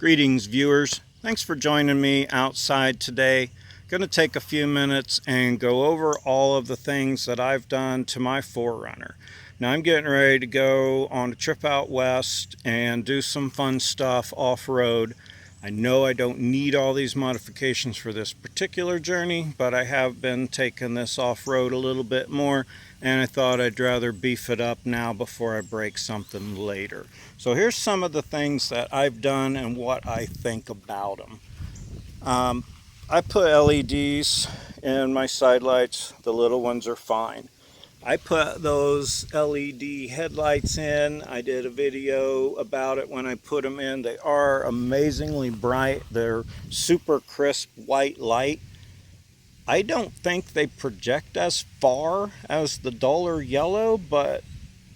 Greetings, viewers. Thanks for joining me outside today. Going to take a few minutes and go over all of the things that I've done to my 4runner. Now I'm getting ready to go on a trip out west and do some fun stuff off-road. I know I don't need all these modifications for this particular journey, but I have been taking this off-road a little bit more, and I thought I'd rather beef it up now before I break something later. So here's some of the things that I've done and what I think about them. I put LEDs in my side lights. The little ones are fine. I put those LED headlights in. I did a video about it when I put them in. They are amazingly bright. They're super crisp white light. I don't think they project as far as the duller yellow, but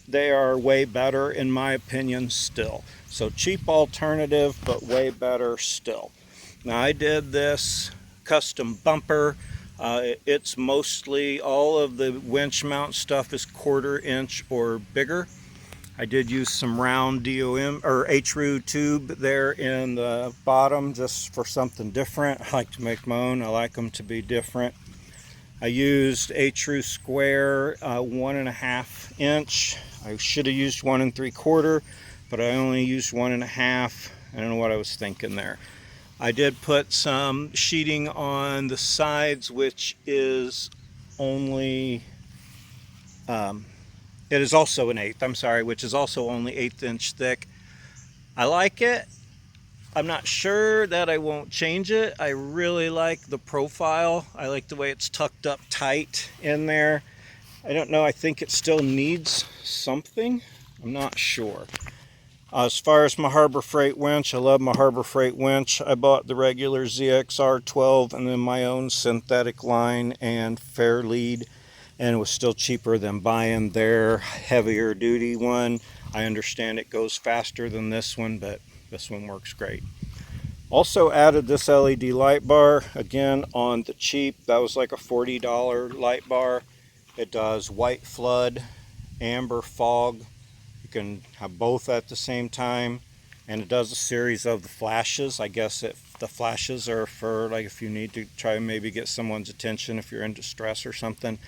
they are way better in my opinion still. So cheap alternative, but way better still. Now I did this custom bumper. It's mostly, all of the winch mount stuff is 1/4 inch or bigger. I did use some round DOM or HRU tube there in the bottom just for something different. I like to make my own. I like them to be different. I used HRU square 1.5 inch. I should have used 1 3/4, but I only used 1.5. I don't know what I was thinking there. I did put some sheeting on the sides, which is only, it is also an 1/8, I'm sorry, which is also only 1/8 inch thick. I like it. I'm not sure that I won't change it. I really like the profile. I like the way it's tucked up tight in there. I don't know, I think it still needs something. I'm not sure. As far as my Harbor Freight winch, I love my Harbor Freight winch. I bought the regular ZXR12 and then my own synthetic line and fair lead, and it was still cheaper than buying their heavier duty one. I understand it goes faster than this one, but this one works great. Also added this LED light bar, again on the cheap. That was like a $40 light bar. It does white flood, amber fog. You can have both at the same time, and it does a series of the flashes. I guess the flashes are for like if you need to try and maybe get someone's attention if you're in distress or something.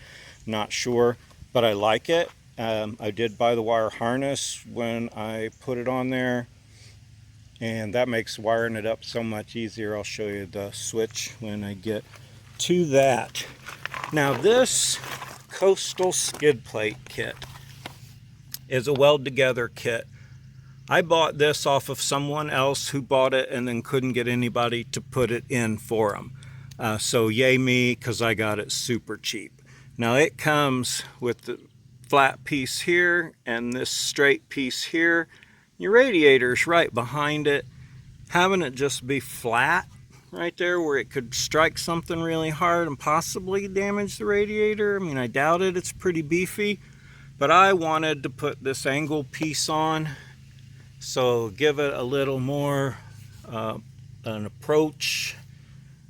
Not sure, but I like it. I did buy the wire harness when I put it on there, and that makes wiring it up so much easier. I'll show you the switch when I get to that. Now this Coastal skid plate kit is a weld together kit. I bought this off of someone else who bought it and then couldn't get anybody to put it in for them. So yay me, because I got it super cheap. Now it comes with the flat piece here and this straight piece here. Your radiator's right behind it. Having it just be flat right there where it could strike something really hard and possibly damage the radiator. I mean, I doubt it. It's pretty beefy. But I wanted to put this angle piece on, so give it a little more an approach,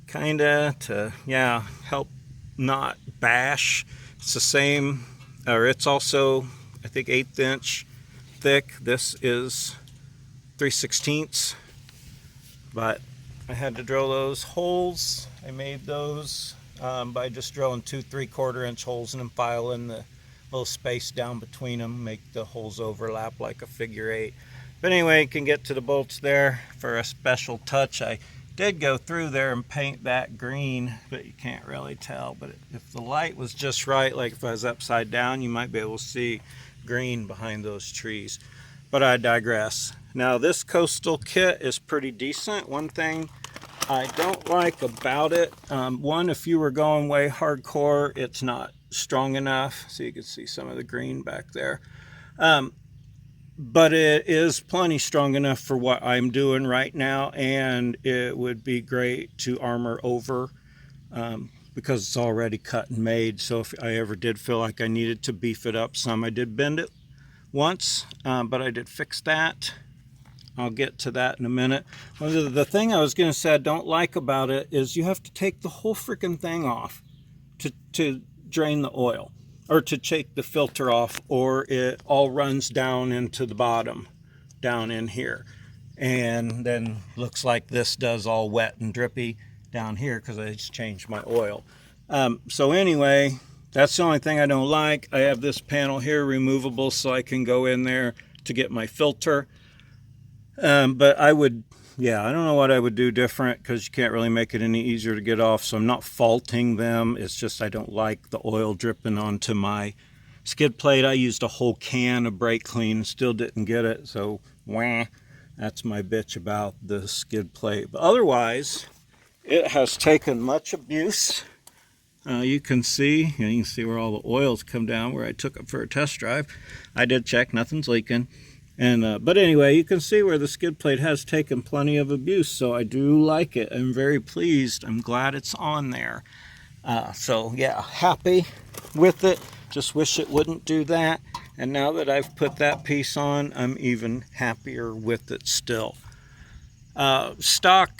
kinda, to, yeah, help not bash. It's the same, or it's also, I think, 1/8 inch thick. This is 3/16, but I had to drill those holes. I made those by just drilling 2 3/4 inch holes and then filing the little space down between them, make the holes overlap like a figure 8. But anyway, you can get to the bolts there. For a special touch, I did go through there and paint that green, but you can't really tell. But if the light was just right, like if I was upside down, you might be able to see green behind those trees. But I digress. Now this Coastal kit is pretty decent. One thing I don't like about it, one, if you were going way hardcore, it's not strong enough, so you can see some of the green back there, but it is plenty strong enough for what I'm doing right now, and it would be great to armor over because it's already cut and made. So if I ever did feel like I needed to beef it up some, I did bend it once, but I did fix that. I'll get to that in a minute. The thing I was going to say I don't like about it is you have to take the whole freaking thing off to drain the oil, or to take the filter off, or it all runs down into the bottom down in here. And then looks like this does all wet and drippy down here because I just changed my oil. So anyway, that's the only thing I don't like. I have this panel here removable so I can go in there to get my filter. But I would, yeah, I don't know what I would do different because you can't really make it any easier to get off. So I'm not faulting them. It's just I don't like the oil dripping onto my skid plate. I used a whole can of brake clean and still didn't get it. So, wah, that's my bitch about the skid plate. But otherwise, it has taken much abuse. You can see where all the oils come down where I took it for a test drive. I did check, nothing's leaking. And but anyway, you can see where the skid plate has taken plenty of abuse, so I do like it. I'm very pleased. I'm glad it's on there. So yeah, happy with it. Just wish it wouldn't do that. And now that I've put that piece on, I'm even happier with it still. Stock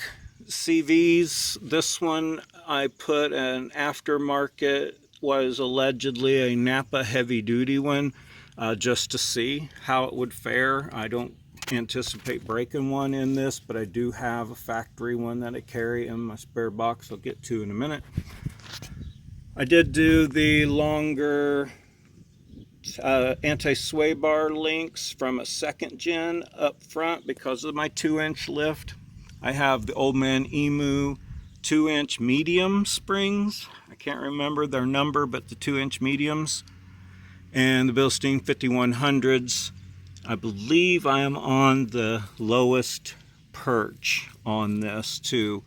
CVs, this one I put an aftermarket, was allegedly a Napa heavy duty one, just to see how it would fare. I don't anticipate breaking one in this, but I do have a factory one that I carry in my spare box I'll get to in a minute. I did do the longer anti-sway bar links from a second gen up front because of my 2-inch lift. I have the Old Man Emu 2-inch medium springs. I can't remember their number, but the 2-inch mediums. And the Bilstein 5100s. I believe I am on the lowest perch on this too,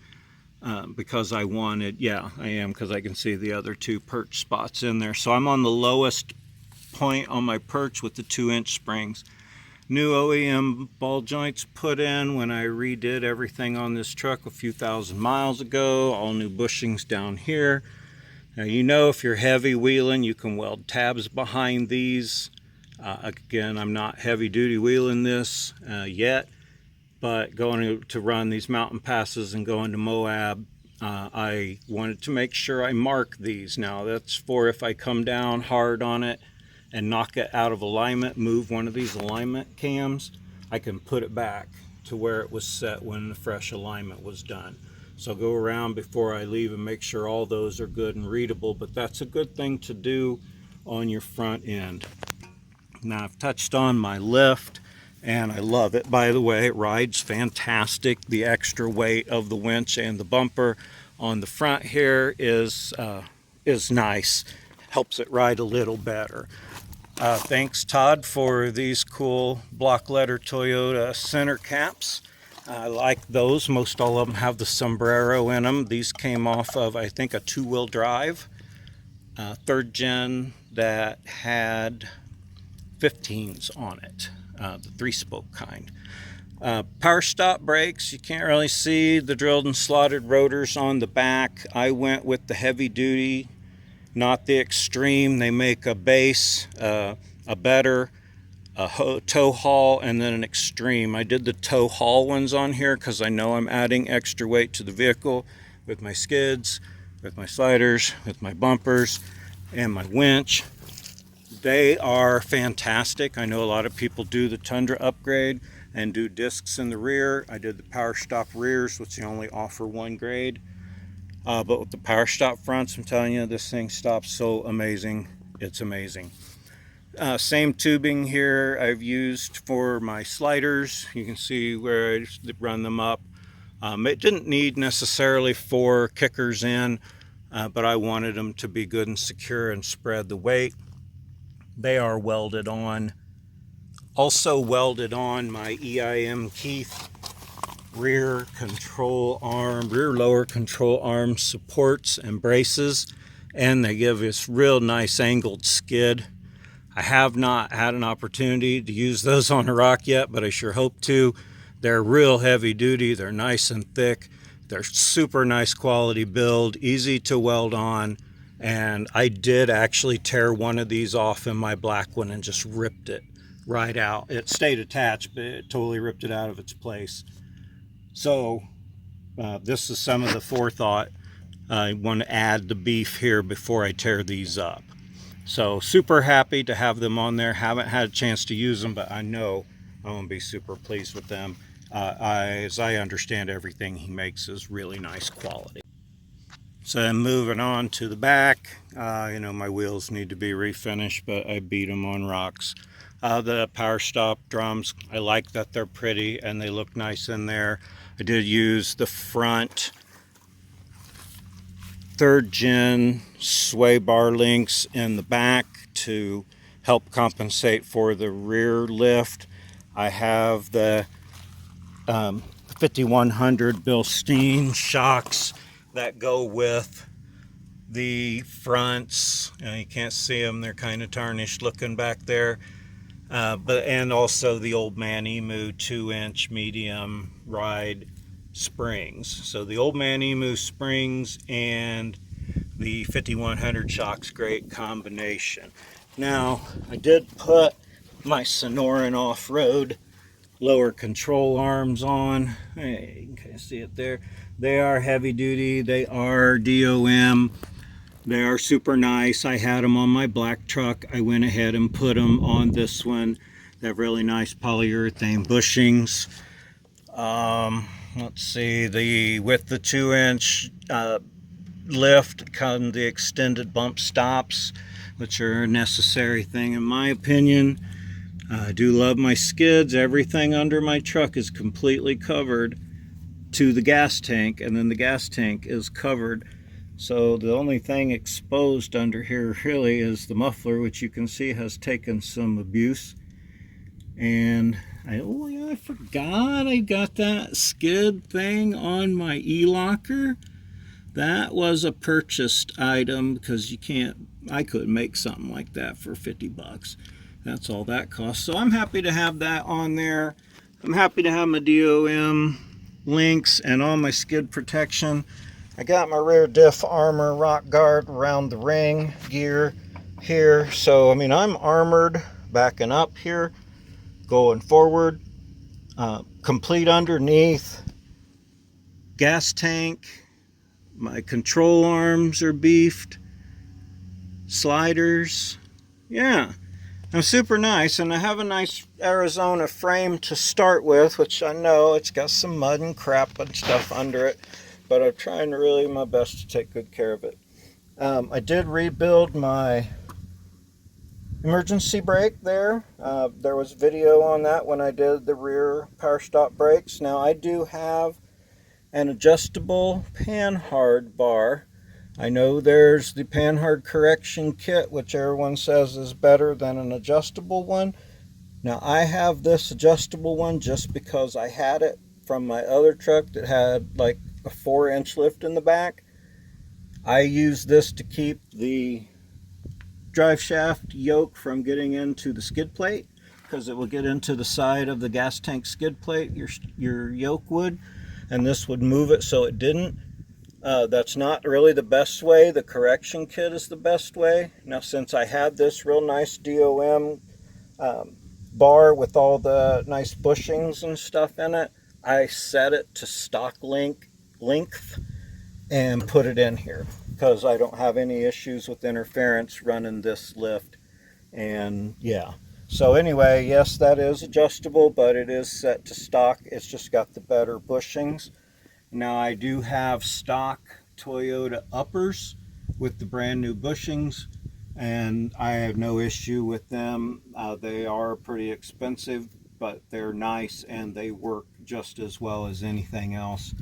because I wanted, yeah, I am, because I can see the other two perch spots in there. So I'm on the lowest point on my perch with the 2-inch springs. New OEM ball joints put in when I redid everything on this truck a few thousand miles ago. All new bushings down here. Now, you know, if you're heavy wheeling, you can weld tabs behind these. Again, I'm not heavy duty wheeling this yet, but going to run these mountain passes and going to Moab, I wanted to make sure I mark these. Now, that's for if I come down hard on it and knock it out of alignment, move one of these alignment cams, I can put it back to where it was set when the fresh alignment was done. So I'll go around before I leave and make sure all those are good and readable, but that's a good thing to do on your front end. Now I've touched on my lift and I love it. By the way, it rides fantastic. The extra weight of the winch and the bumper on the front here is nice. Helps it ride a little better. Thanks Todd for these cool block letter Toyota center caps. I like those. Most all of them have the sombrero in them. These came off of, I think, a 2-wheel drive, 3rd gen that had 15s on it, the 3-spoke kind. Power stop brakes, you can't really see the drilled and slotted rotors on the back. I went with the heavy duty, not the extreme. They make a base, a better, a tow haul, and then an extreme. I did the tow haul ones on here because I know I'm adding extra weight to the vehicle with my skids, with my sliders, with my bumpers, and my winch. They are fantastic. I know a lot of people do the Tundra upgrade and do discs in the rear. I did the power stop rears, which they only offer one grade. But with the power stop fronts, I'm telling you, this thing stops so amazing. It's amazing. Same tubing here I've used for my sliders. You can see where I run them up. It didn't need necessarily 4 kickers in, but I wanted them to be good and secure and spread the weight. They are welded on. Also welded on my EIM Keith rear lower control arm supports and braces, and they give this real nice angled skid. I have not had an opportunity to use those on a rock yet, but I sure hope to. They're real heavy duty, they're nice and thick, they're super nice quality build, easy to weld on, and I did actually tear one of these off in my black one and just ripped it right out. It stayed attached, but it totally ripped it out of its place. So this is some of the forethought. I want to add the beef here before I tear these up. So super happy to have them on there. Haven't had a chance to use them, but I know I'm going to be super pleased with them. as I understand, everything he makes is really nice quality. So I'm moving on to the back. You know, my wheels need to be refinished, but I beat them on rocks. The power stop drums, I like that they're pretty and they look nice in there. I did use the front 3rd gen sway bar links in the back to help compensate for the rear lift. I have the 5100 Bilstein shocks that go with the fronts. You can't see them, they're kind of tarnished looking back there. And also the Old Man Emu 2-inch medium ride springs. So the Old Man Emu springs and the 5100 shocks, great combination. Now, I did put my Sonoran off-road lower control arms on. Hey, you can see it there. They are heavy duty, they are DOM. They are super nice. I had them on my black truck. I went ahead and put them on this one. They have really nice polyurethane bushings. Let's see, with the 2-inch lift come the extended bump stops, which are a necessary thing in my opinion. I do love my skids. Everything under my truck is completely covered to the gas tank, and then the gas tank is covered. So the only thing exposed under here really is the muffler, which you can see has taken some abuse. And I forgot I got that skid thing on my e-locker. That was a purchased item because I couldn't make something like that for 50 bucks. That's all that costs. So I'm happy to have that on there. I'm happy to have my DOM links and all my skid protection. I got my rear diff armor rock guard around the ring gear here. So, I mean, I'm armored backing up here, going forward, complete underneath, gas tank, my control arms are beefed, sliders, yeah. I'm super nice, and I have a nice Arizona frame to start with, which I know it's got some mud and crap and stuff under it, but I'm trying really my best to take good care of it. I did rebuild my emergency brake there. There was video on that when I did the rear power stop brakes. Now I do have an adjustable panhard bar. I know there's the panhard correction kit, which everyone says is better than an adjustable one. Now I have this adjustable one just because I had it from my other truck that had like a 4-inch lift in the back. I use this to keep the drive shaft yoke from getting into the skid plate, because it will get into the side of the gas tank skid plate, your yoke would, and this would move it so it didn't. That's not really the best way. The correction kit is the best way. Now, since I had this real nice DOM bar with all the nice bushings and stuff in it, I set it to stock length and put it in here because I don't have any issues with interference running this lift. And yeah, so anyway, yes, that is adjustable, but it is set to stock. It's just got the better bushings. Now I do have stock Toyota uppers with the brand new bushings, and I have no issue with them. They are pretty expensive, but they're nice and they work just as well as anything else.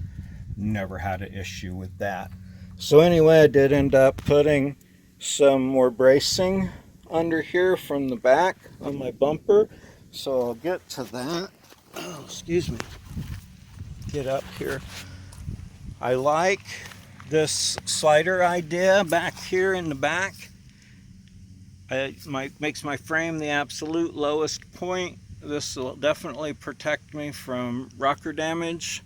Never had an issue with that. So anyway, I did end up putting some more bracing under here from the back on my bumper. So I'll get to that. Oh, excuse me. Get up here. I like this slider idea back here in the back. It makes my frame the absolute lowest point. This will definitely protect me from rocker damage.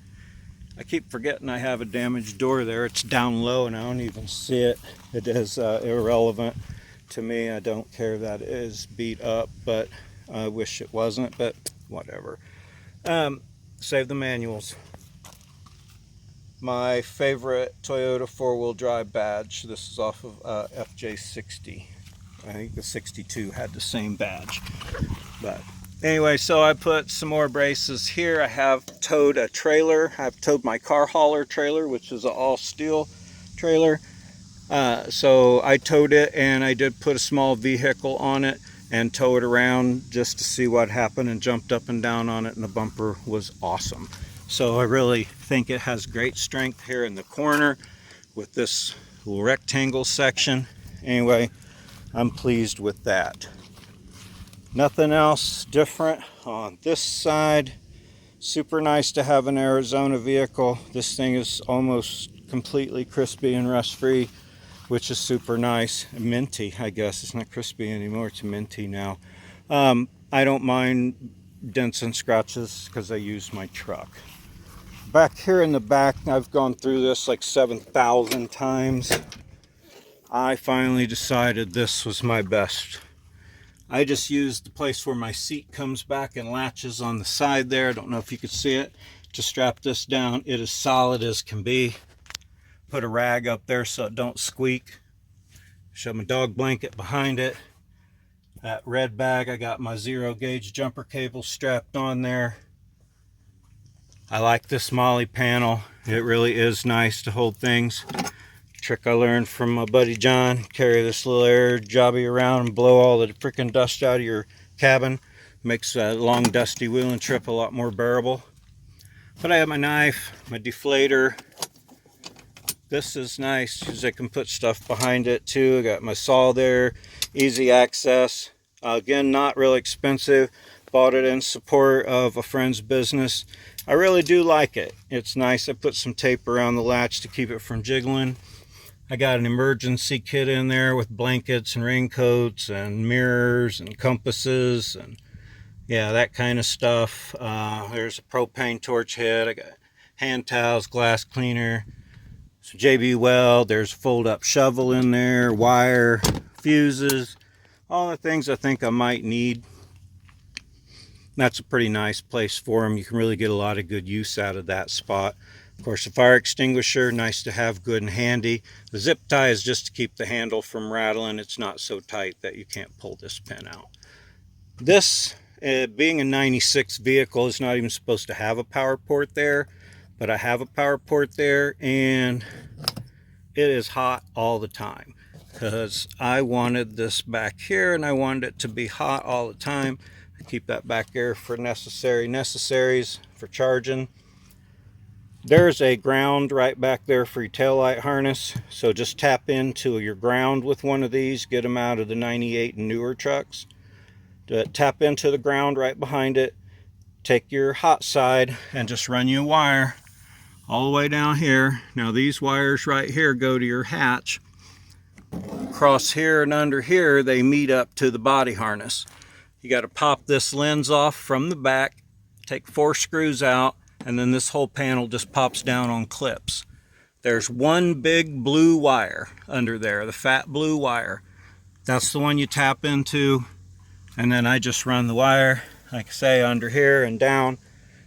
I keep forgetting I have a damaged door there. It's down low and I don't even see it. It is irrelevant to me. I don't care that it is beat up, but I wish it wasn't, but whatever. Save the manuals. My favorite Toyota 4-wheel drive badge. This is off of FJ60. I think the 62 had the same badge. But Anyway, so I put some more braces here. I have towed a trailer. I've towed my car hauler trailer, which is an all steel trailer. So I towed it, and I did put a small vehicle on it and tow it around just to see what happened, and jumped up and down on it, and the bumper was awesome. So I really think it has great strength here in the corner with this little rectangle section. Anyway, I'm pleased with that. Nothing else different on this side. Super nice to have an Arizona vehicle. This thing is almost completely crispy and rust free, which is super nice. Minty, I guess. It's not crispy anymore, it's minty now. I don't mind dents and scratches because I use my truck. Back here in the back, I've gone through this like 7,000 times. I finally decided this was my best. I just used the place where my seat comes back and latches on the side there. I don't know if you could see it. To strap this down. It is solid as can be. Put a rag up there so it don't squeak. Shove my dog blanket behind it. That red bag, I got my 0 gauge jumper cable strapped on there. I like this Molly panel. It really is nice to hold things. Trick I learned from my buddy John. Carry this little air jobby around and blow all the freaking dust out of your cabin. Makes a long dusty wheeling trip a lot more bearable. But I have my knife, my deflator. This is nice because I can put stuff behind it too. I got my saw there, easy access. Again, not really expensive. Bought it in support of a friend's business. I really do like it. It's nice. I put some tape around the latch to keep it from jiggling. I got an emergency kit in there with blankets and raincoats and mirrors and compasses and yeah, that kind of stuff. There's a propane torch head. I got hand towels, glass cleaner, some JB Weld. There's a fold-up shovel in there, wire, fuses, all the things I think I might need. That's a pretty nice place for them. You can really get a lot of good use out of that spot. Of course, a fire extinguisher, nice to have good and handy. The zip tie is just to keep the handle from rattling. It's not so tight that you can't pull this pin out. This, being a 96 vehicle, is not even supposed to have a power port there, but I have a power port there, and it is hot all the time because I wanted this back here and I wanted it to be hot all the time. I keep that back there for necessaries for charging. There's a ground right back there for your taillight harness, so just tap into your ground with one of these. Get them out of the 98 and newer trucks. Tap into the ground right behind it. Take your hot side and just run you a wire all the way down here. Now these wires right here go to your hatch. Across here and under here, they meet up to the body harness. You got to pop this lens off from the back, take 4 screws out, and then this whole panel just pops down on clips. There's one big blue wire under there, the fat blue wire. That's the one you tap into, and then I just run the wire, like I say, under here and down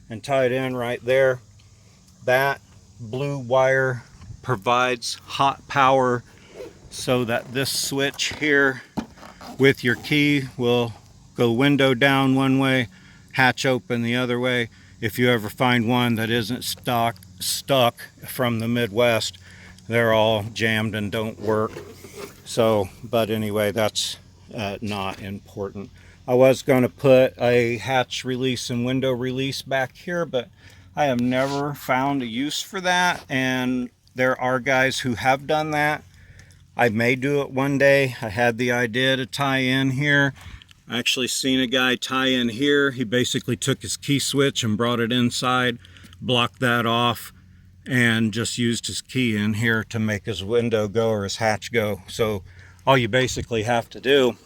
and tie it in right there. That blue wire provides hot power so that this switch here with your key will go window down one way, hatch open the other way. If you ever find one that isn't stuck from the Midwest, they're all jammed and don't work. So, but anyway, that's not important. I was going to put a hatch release and window release back here, but I have never found a use for that, and there are guys who have done that. I may do it one day. I had the idea to tie in here. I actually seen a guy tie in here. He basically took his key switch and brought it inside, blocked that off, and just used his key in here to make his window go or his hatch go. So all you basically have to do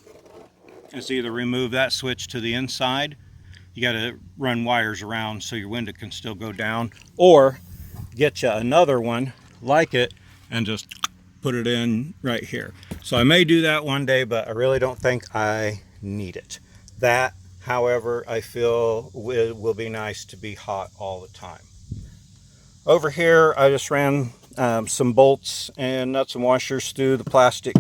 is either remove that switch to the inside, you got to run wires around so your window can still go down, or get you another one like it and just put it in right here. So I may do that one day, but I really don't think I need it. That, however, I feel will be nice to be hot all the time. Over here, I just ran some bolts and nuts and washers through the plastic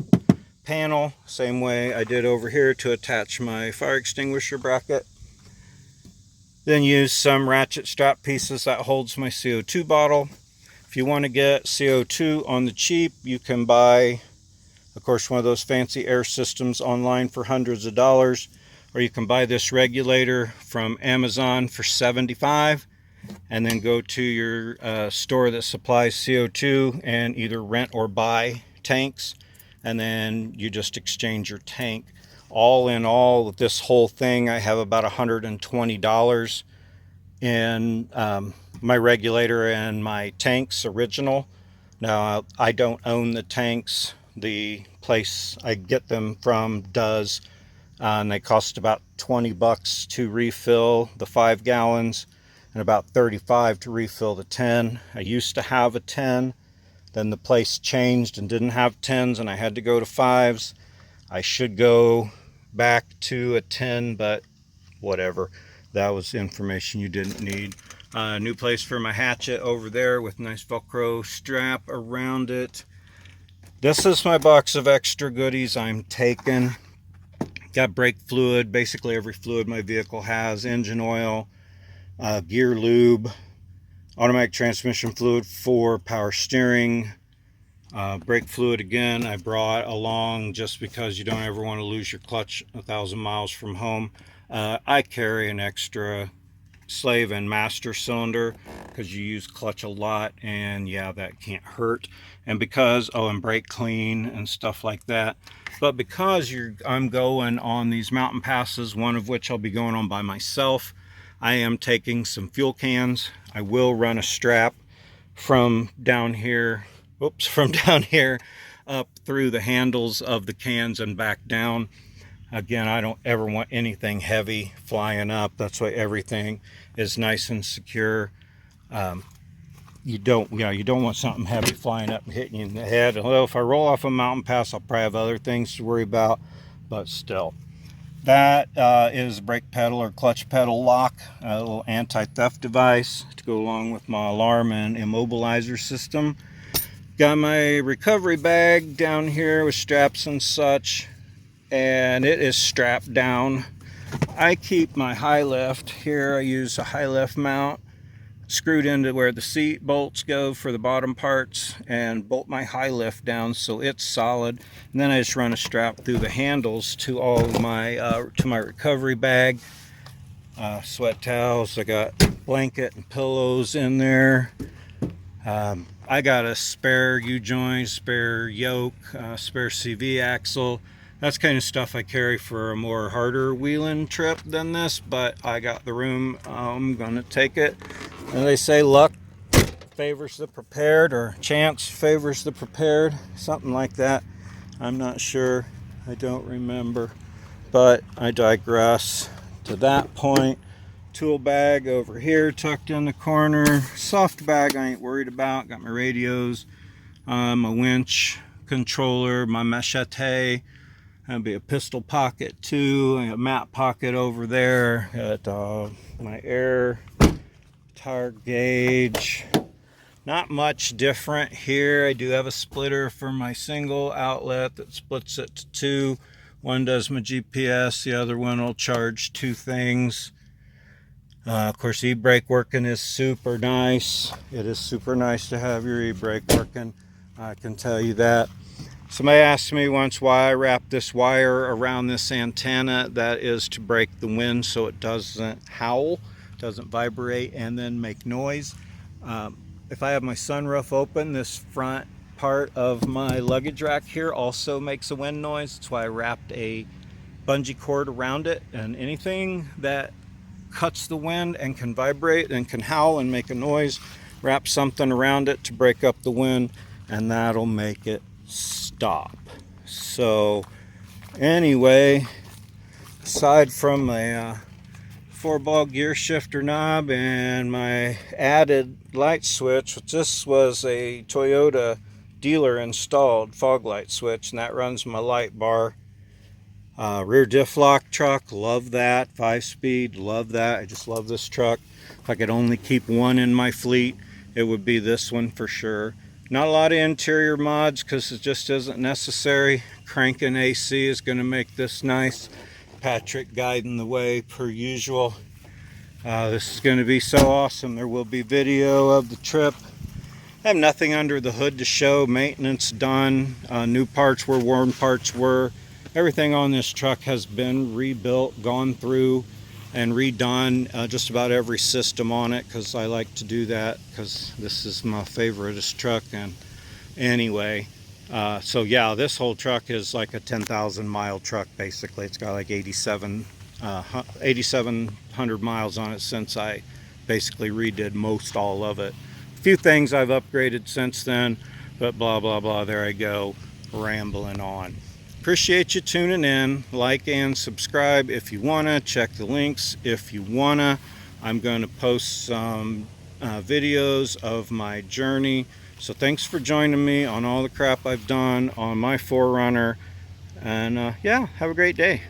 panel, same way I did over here to attach my fire extinguisher bracket. Then use some ratchet strap pieces that holds my CO2 bottle. If you want to get CO2 on the cheap, you can buy, of course, one of those fancy air systems online for hundreds of dollars, or you can buy this regulator from Amazon for $75, and then go to your store that supplies CO2 and either rent or buy tanks, and then you just exchange your tank. All in all, with this whole thing, I have about $120 in my regulator and my tanks original. Now, I don't own the tanks. The place I get them from does, and they cost about 20 bucks to refill the 5 gallons and about 35 to refill the 10. I used to have a 10, then the place changed and didn't have 10s, and I had to go to 5s. I should go back to a 10, but whatever. That was information you didn't need. New place for my hatchet over there with nice Velcro strap around it. This is my box of extra goodies I'm taking. Got brake fluid, basically every fluid my vehicle has, engine oil, gear lube, automatic transmission fluid for power steering, brake fluid again I brought along just because you don't ever want to lose your clutch 1,000 miles from home. I carry an extra slave and master cylinder because you use clutch a lot, and yeah, that can't hurt. And because, and brake clean and stuff like that. But because I'm going on these mountain passes, one of which I'll be going on by myself, I am taking some fuel cans. I will run a strap from down here up through the handles of the cans and back down. Again, I don't ever want anything heavy flying up. That's why everything is nice and secure. You don't want something heavy flying up and hitting you in the head. Although if I roll off a mountain pass, I'll probably have other things to worry about, but still. That is brake pedal or clutch pedal lock, a little anti-theft device to go along with my alarm and immobilizer system. Got my recovery bag down here with straps and such, and it is strapped down. I keep my high lift here. I use a high lift mount screwed into where the seat bolts go for the bottom parts, and bolt my high lift down so it's solid. And then I just run a strap through the handles to all of my to my recovery bag. Sweat towels. I got blanket and pillows in there. I got a spare U-joint, spare yoke, spare CV axle. That's kind of stuff I carry for a more harder wheeling trip than this, but I got the room. I'm gonna take it. And they say luck favors the prepared, or chance favors the prepared, something like that. I'm not sure. I don't remember, but I digress. To that point, tool bag over here tucked in the corner. Soft bag I ain't worried about. Got my radios, my winch controller, my machete. That'll be a pistol pocket too. I got a map pocket over there. Got my air tire gauge. Not much different here. I do have a splitter for my single outlet that splits it to two. One does my GPS, the other one will charge two things. Of course, e-brake working is super nice. It is super nice to have your e-brake working. I can tell you that. Somebody asked me once why I wrap this wire around this antenna. That is to break the wind so it doesn't howl, doesn't vibrate and then make noise. If I have my sunroof open, this front part of my luggage rack here also makes a wind noise. That's why I wrapped a bungee cord around it, and anything that cuts the wind and can vibrate and can howl and make a noise, wrap something around it to break up the wind, and that'll make it stop. So anyway, aside from a 4-ball gear shifter knob and my added light switch, which this was a Toyota dealer installed fog light switch, and that runs my light bar. Rear diff lock truck, love that. 5-speed, love that. I just love this truck. If I could only keep one in my fleet, it would be this one for sure. Not a lot of interior mods because it just isn't necessary. Cranking AC is going to make this nice. Patrick guiding the way per usual. This is going to be so awesome. There will be video of the trip. I have nothing under the hood to show. Maintenance done. New parts where worn parts were. Everything on this truck has been rebuilt, gone through and redone. Just about every system on it, because I like to do that because this is my favoriteest truck. And anyway, so yeah, this whole truck is like a 10,000 mile truck basically. It's got like 8,700 miles on it since I basically redid most all of it. A few things I've upgraded since then, but blah blah blah. There I go, rambling on. Appreciate you tuning in. Like and subscribe if you wanna. Check the links if you wanna. I'm going to post some videos of my journey. So thanks for joining me on all the crap I've done on my 4runner. And yeah, have a great day.